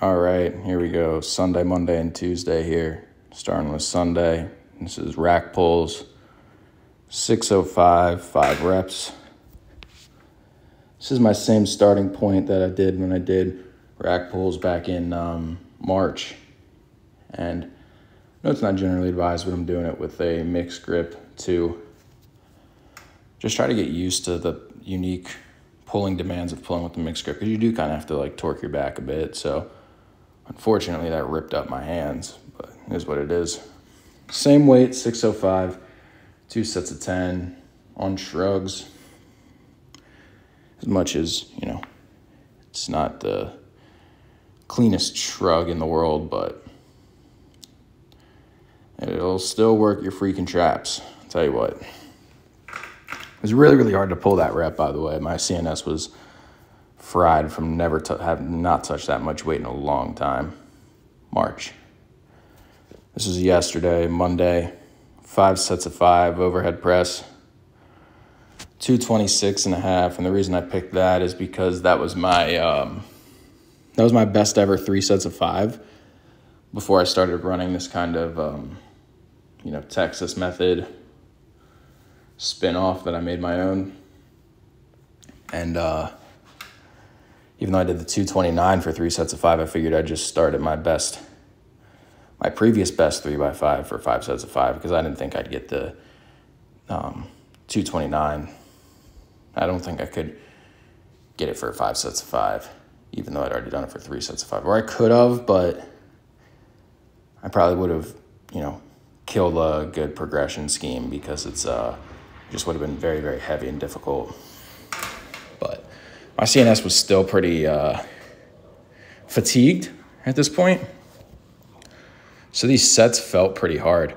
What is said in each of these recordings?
All right, here we go. Sunday, Monday, and Tuesday here. Starting with Sunday. This is rack pulls. 605, 5 reps. This is my same starting point that I did when I did rack pulls back in March. And I know it's not generally advised, but I'm doing it with a mixed grip to just try to get used to the unique pulling demands of pulling with the mixed grip, because you do kind of have to like torque your back a bit. So unfortunately that ripped up my hands, but it is what it is. Same weight, 605, 2 sets of 10 on shrugs. As much as, it's not the cleanest shrug in the world, but it'll still work your freaking traps. I'll tell you what. It was really, really hard to pull that rep, by the way. My CNS was fried from having not touched that much weight in a long time. March. This was yesterday, Monday. 5 sets of 5 overhead press. 226.5, and the reason I picked that is because that was my best ever 3 sets of 5 before I started running this kind of Texas method spin-off that I made my own. And even though I did the 229 for 3 sets of 5, I figured I'd just start at my previous best 3x5 for 5 sets of 5, because I didn't think I'd get the 229. I don't think I could get it for 5 sets of 5, even though I'd already done it for 3 sets of 5. Or I could have, but I probably would have, killed a good progression scheme, because it's just would have been very, very heavy and difficult. But my CNS was still pretty fatigued at this point. So these sets felt pretty hard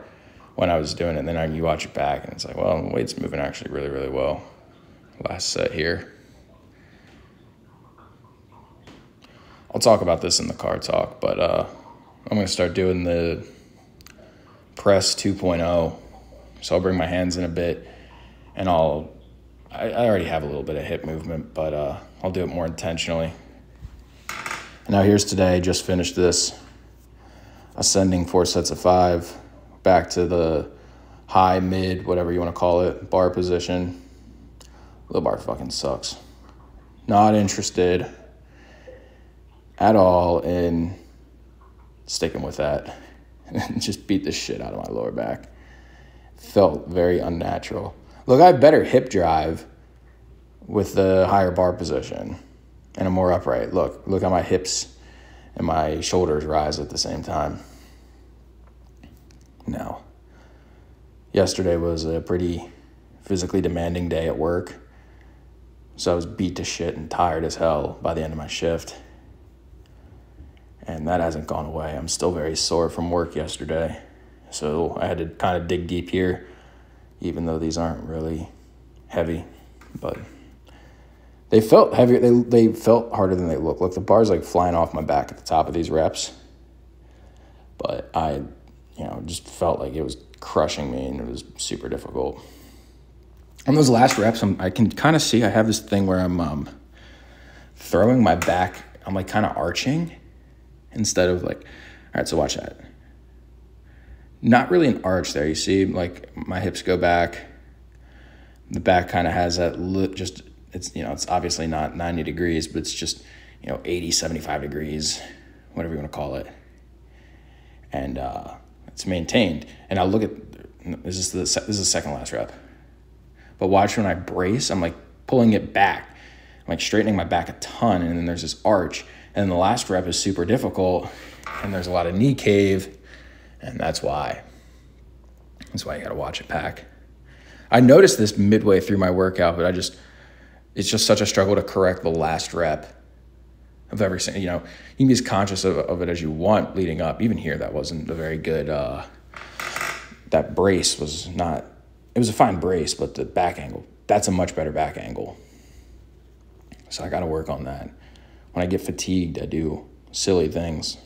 when I was doing it. And then you watch it back, and it's like, well, the weight's moving actually really, really well. Last set here. I'll talk about this in the car talk, but I'm going to start doing the press 2.0. So I'll bring my hands in a bit, and I already have a little bit of hip movement, but I'll do it more intentionally. And now here's today. Just finished this ascending 4 sets of 5 back to the high, mid, whatever you want to call it, bar position. Low bar fucking sucks. Not interested at all in sticking with that. Just beat the shit out of my lower back. Felt very unnatural. Look, I have better hip drive with the higher bar position and a more upright. Look how my hips and my shoulders rise at the same time. No. Yesterday was a pretty physically demanding day at work. So I was beat to shit and tired as hell by the end of my shift. And that hasn't gone away. I'm still very sore from work yesterday. So I had to kind of dig deep here, even though these aren't really heavy. But they felt heavier. They felt harder than they look. Look, the bar's like flying off my back at the top of these reps. But I, just felt like it was crushing me, and it was super difficult. On those last reps, I can kind of see I have this thing where I'm throwing my back. I'm like kind of arching instead of like, all right, so watch that. Not really an arch there. You see, like my hips go back. The back kind of has that it's obviously not 90 degrees, but it's just, 80, 75 degrees, whatever you want to call it. And it's maintained. And I'll look at, this is the second last rep. But watch when I brace, I'm like pulling it back. I'm like straightening my back a ton, and then there's this arch. And the last rep is super difficult, and there's a lot of knee cave, and that's why. That's why you gotta watch it pack. I noticed this midway through my workout, but it's just such a struggle to correct the last rep of every single, you can be as conscious of it as you want leading up. Even here, that wasn't a very good, that brace was not, it was a fine brace, but the back angle, that's a much better back angle. So I got to work on that. When I get fatigued, I do silly things.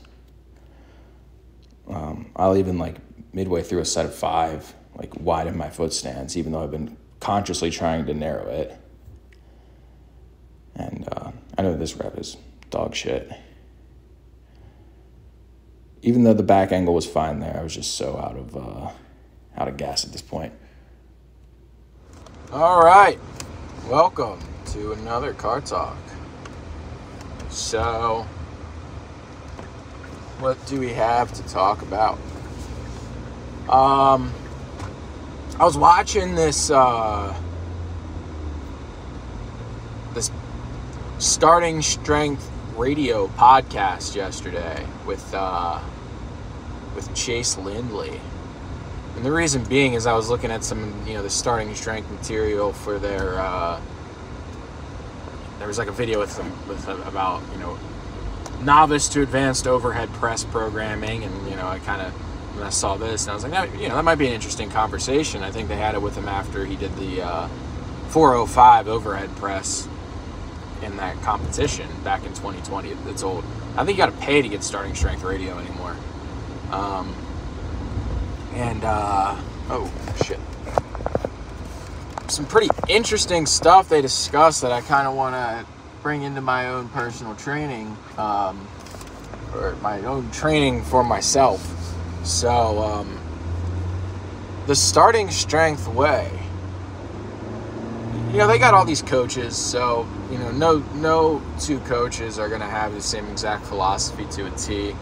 I'll even like midway through a set of 5, like widen my foot stance, even though I've been consciously trying to narrow it. And I know this rep is dog shit. even though the back angle was fine there, I was just so out of gas at this point. All right, welcome to another car talk. So, what do we have to talk about? I was watching this this Starting Strength radio podcast yesterday with Chase Lindley. And the reason being is I was looking at some, the Starting Strength material for their, there was like a video with them about, novice to advanced overhead press programming. And, when I saw this, and I was like, that might be an interesting conversation. I think they had it with him after he did the 405 overhead press in that competition back in 2020. It's old. I think you got to pay to get Starting Strength radio anymore. Oh shit, some pretty interesting stuff they discussed that I kind of want to bring into my own personal training, or my own training for myself. So the Starting Strength way, they got all these coaches, so no two coaches are going to have the same exact philosophy to a T.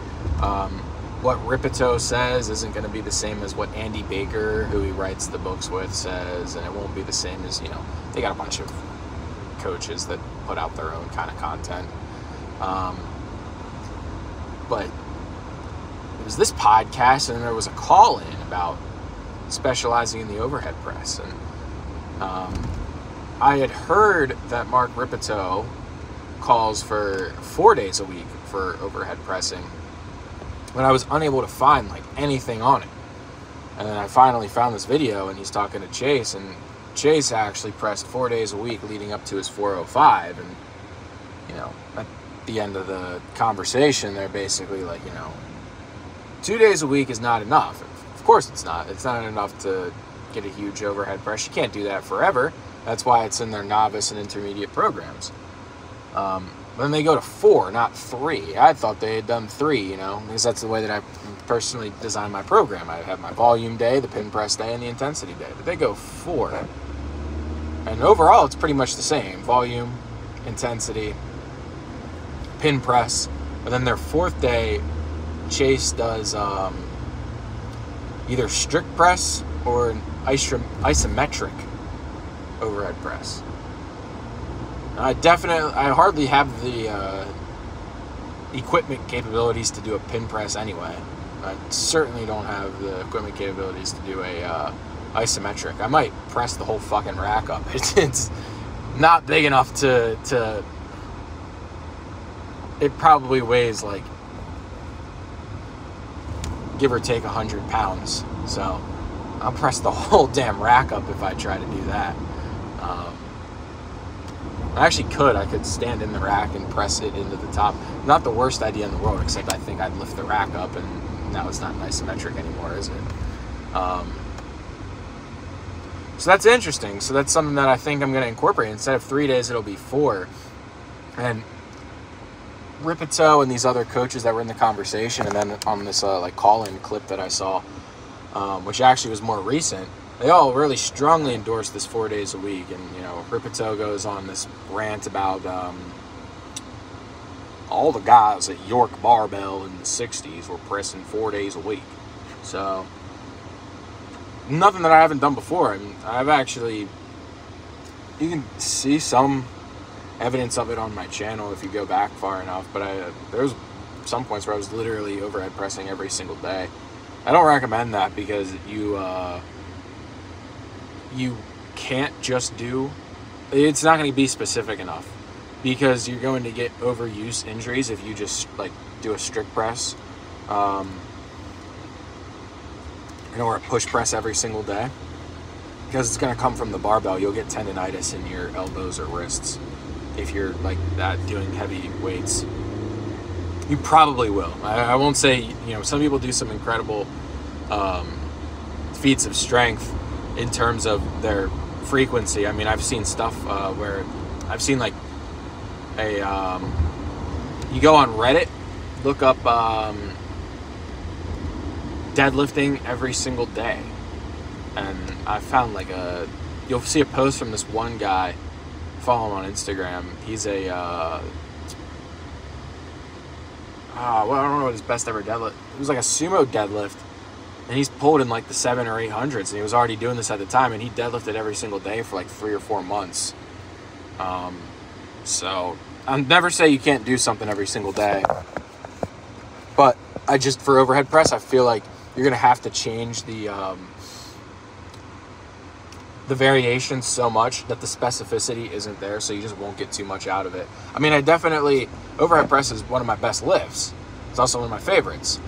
What Ripito says isn't going to be the same as what Andy Baker, who he writes the books with, says, and it won't be the same as, they got a bunch of coaches that put out their own kind of content. But it was this podcast, and there was a call-in about specializing in the overhead press, and I had heard that Mark Ripito calls for 4 days a week for overhead pressing, but I was unable to find anything on it. And then I finally found this video, and he's talking to Chase, and Chase actually pressed 4 days a week leading up to his 405. And at the end of the conversation, they're basically 2 days a week is not enough. Of course it's not. It's not enough to get a huge overhead press. You can't do that forever. That's why it's in their novice and intermediate programs. Then they go to 4, not 3. I thought they had done 3, because that's the way that I personally design my program. I have my volume day, the pin press day, and the intensity day. But they go 4. And overall, it's pretty much the same. Volume, intensity, pin press. But then their 4th day, Chase does either strict press or an isometric overhead press. I hardly have the equipment capabilities to do a pin press anyway. I certainly don't have the equipment capabilities to do a isometric. I might press the whole fucking rack up. It's not big enough to it probably weighs give or take 100 pounds. So I'll press the whole damn rack up if I try to do that. I actually could. I could stand in the rack and press it into the top. Not the worst idea in the world, except I think I'd lift the rack up, and now it's not an isometric anymore, is it? So that's interesting. So that's something that I think I'm going to incorporate. Instead of 3 days, it'll be 4. And Ripito and these other coaches that were in the conversation, and then on this call-in clip that I saw, which actually was more recent, they all really strongly endorse this 4 days a week. And, Ripito goes on this rant about all the guys at York Barbell in the 60s were pressing 4 days a week. So, nothing that I haven't done before. I mean, you can see some evidence of it on my channel if you go back far enough. But there was some points where I was literally overhead pressing every single day. I don't recommend that because you can't just it's not going to be specific enough, because you're going to get overuse injuries if you just do a strict press or a push press every single day, because it's going to come from the barbell. You'll get tendonitis in your elbows or wrists if you're that doing heavy weights. You probably will. I won't say, some people do some incredible feats of strength in terms of their frequency. I mean, I've seen stuff where I've seen you go on Reddit, look up deadlifting every single day. And I found like you'll see a post from this one guy, follow him on Instagram. He's a, I don't know what his best ever deadlift. It was like a sumo deadlift. And he's pulled in like the 700 or 800s, and he was already doing this at the time, and he deadlifted every single day for like 3 or 4 months. So I'll never say you can't do something every single day, but I just, for overhead press, I feel like you're gonna have to change the variations so much that the specificity isn't there, so you just won't get too much out of it. I mean, overhead press is one of my best lifts. It's also one of my favorites.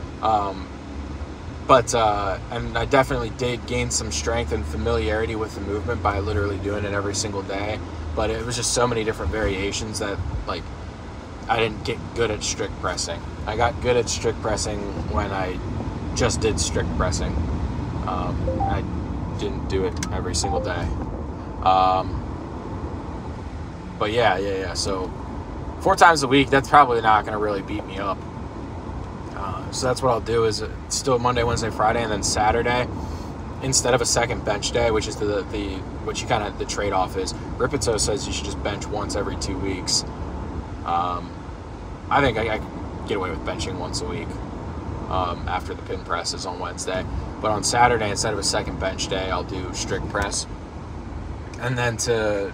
And I definitely did gain some strength and familiarity with the movement by literally doing it every single day. But it was just so many different variations that, like, I didn't get good at strict pressing. I got good at strict pressing when I just did strict pressing. I didn't do it every single day. But yeah. So 4 times a week, that's probably not going to really beat me up. So that's what I'll do, is still Monday, Wednesday, Friday, and then Saturday, instead of a second bench day, which is the trade-off is, Ripito says you should just bench once every 2 weeks. I think I can get away with benching once a week after the pin press is on Wednesday. But on Saturday, instead of a second bench day, I'll do strict press. And then to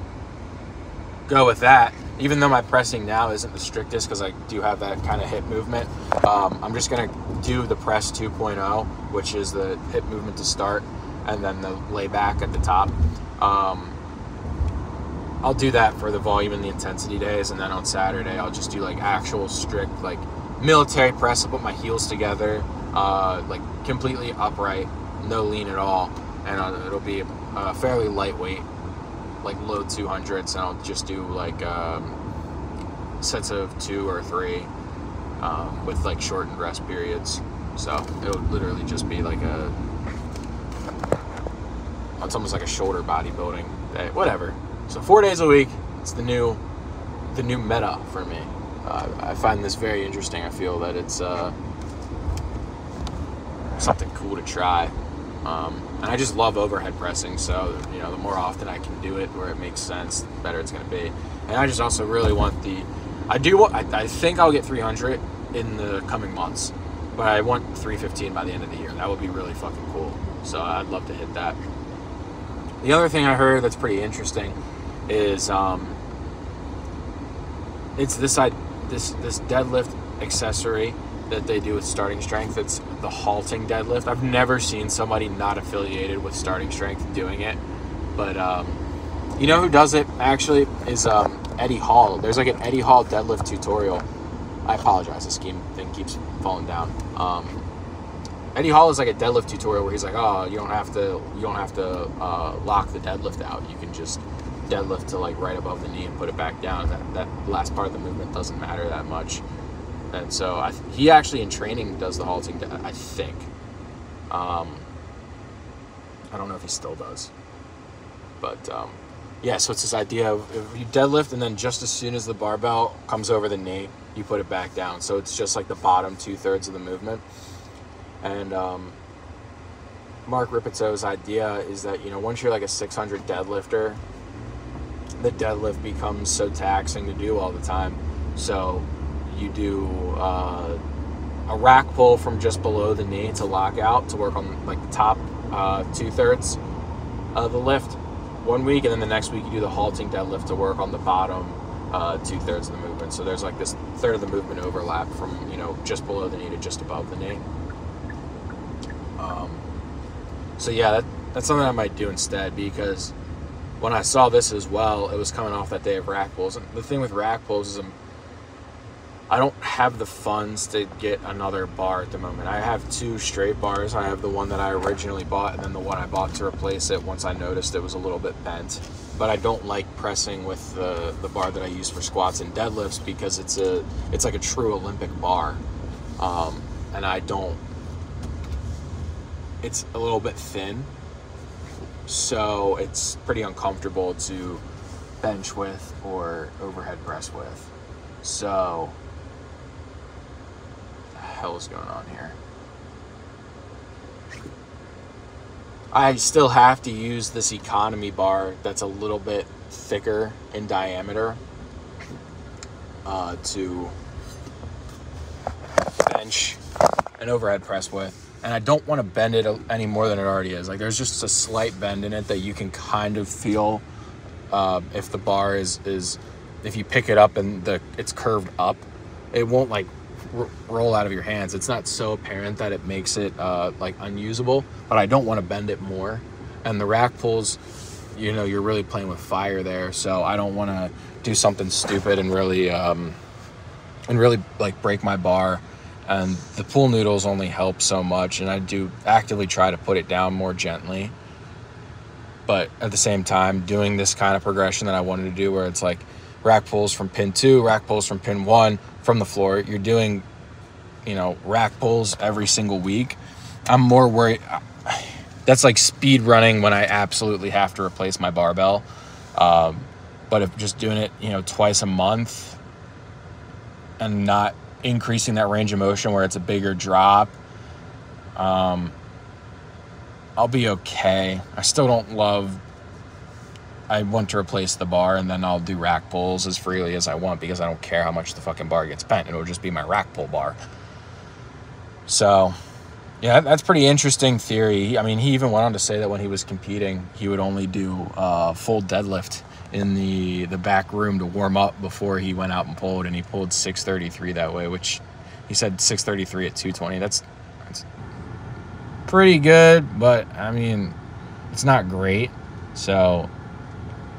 go with that, even though my pressing now isn't the strictest because I do have that kind of hip movement, I'm just going to do the press 2.0, which is the hip movement to start, and then the lay back at the top. I'll do that for the volume and the intensity days, and then on Saturday I'll just do like actual strict, like military press. I'll put my heels together, like completely upright, no lean at all, and it'll be fairly lightweight, like low 200s, and I'll just do like sets of 2 or 3 with like shortened rest periods. So it'll literally just be like it's almost like a shoulder bodybuilding day, whatever. So 4 days a week, it's the new meta for me. I find this very interesting. I feel that it's something cool to try. And I just love overhead pressing, so the more often I can do it where it makes sense, the better it's going to be. And I just also really want I think I'll get 300 in the coming months, but I want 315 by the end of the year. That would be really fucking cool. So I'd love to hit that. The other thing I heard that's pretty interesting is it's this deadlift accessory that they do with starting strength. It's the halting deadlift. I've never seen somebody not affiliated with starting strength doing it, but you know who does it actually is Eddie Hall. There's like an Eddie Hall deadlift tutorial. I apologize, this thing keeps falling down. Eddie Hall is like a deadlift tutorial where he's like, oh, you don't have to lock the deadlift out. You can just deadlift to like right above the knee and put it back down. That last part of the movement doesn't matter that much. And so he actually in training does the halting, I think. I don't know if he still does. But yeah, so it's this idea of if you deadlift and then just as soon as the barbell comes over the knee, you put it back down. So it's just like the bottom 2/3 of the movement. And Mark Ripito's idea is that, once you're like a 600 deadlifter, the deadlift becomes so taxing to do all the time. So you do a rack pull from just below the knee to lock out to work on like the top 2/3 of the lift 1 week, and then the next week you do the halting deadlift to work on the bottom 2/3 of the movement. So there's like this third of the movement overlap from just below the knee to just above the knee. So yeah, that's something I might do instead, because when I saw this as well, it was coming off that day of rack pulls. And the thing with rack pulls is I don't have the funds to get another bar at the moment. I have 2 straight bars. I have the one that I originally bought, and then the one I bought to replace it once I noticed it was a little bit bent. But I don't like pressing with the bar that I use for squats and deadlifts, because it's like a true Olympic bar, and it's a little bit thin, so it's pretty uncomfortable to bench with or overhead press with. So what the hell is going on here? I still have to use this economy bar that's a little bit thicker in diameter to bench an overhead press with. And I don't want to bend it any more than it already is. Like, there's just a slight bend in it that you can kind of feel if the bar is if you pick it up and it's curved up, it won't like roll out of your hands. It's not so apparent that it makes it like unusable, but I don't want to bend it more. And the rack pulls, you know, you're really playing with fire there, so I don't want to do something stupid and really like break my bar. And the pool noodles only help so much, and I do actively try to put it down more gently. But at the same time, doing this kind of progression that I wanted to do, where it's like rack pulls from pin 2, rack pulls from pin 1 from the floor, you're doing, you know, rack pulls every single week. I'm more worried. That's like speed running when I absolutely have to replace my barbell. But if just doing it, you know, twice a month and not increasing that range of motion where it's a bigger drop, I'll be okay. I still don't love, I want to replace the bar and then I'll do rack pulls as freely as I want because I don't care how much the fucking bar gets bent. It'll just be my rack pull bar. So yeah, that's pretty interesting theory. I mean, he even went on to say that when he was competing, he would only do full deadlift in the back room to warm up before he went out and pulled, and he pulled 633 that way, which he said 633 at 220. That's pretty good, but I mean, it's not great. So,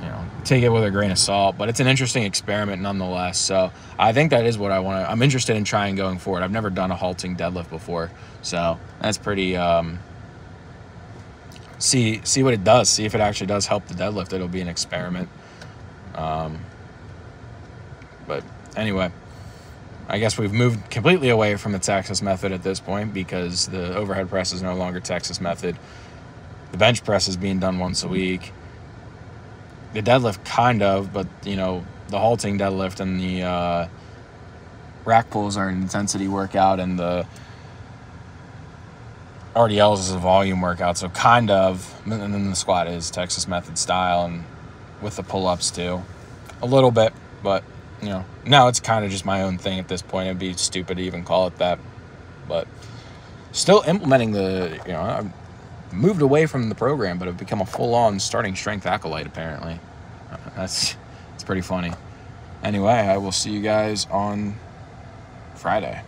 you know, take it with a grain of salt, but it's an interesting experiment nonetheless. So I think that is what I'm interested in trying going forward. I've never done a halting deadlift before, so that's pretty, see what it does, see if it actually does help the deadlift. It'll be an experiment. But anyway, I guess we've moved completely away from the Texas method at this point because the overhead press is no longer Texas method. The bench press is being done once a week. The deadlift kind of, but you know, the halting deadlift and the rack pulls are an intensity workout, and the RDLs is a volume workout, so kind of, and then the squat is Texas method style, and with the pull-ups too, a little bit, but you know, now it's kind of just my own thing at this point. It'd be stupid to even call it that, but still implementing the, you know, I've moved away from the program, but I've become a full-on starting strength acolyte apparently. It's pretty funny. Anyway, I will see you guys on Friday.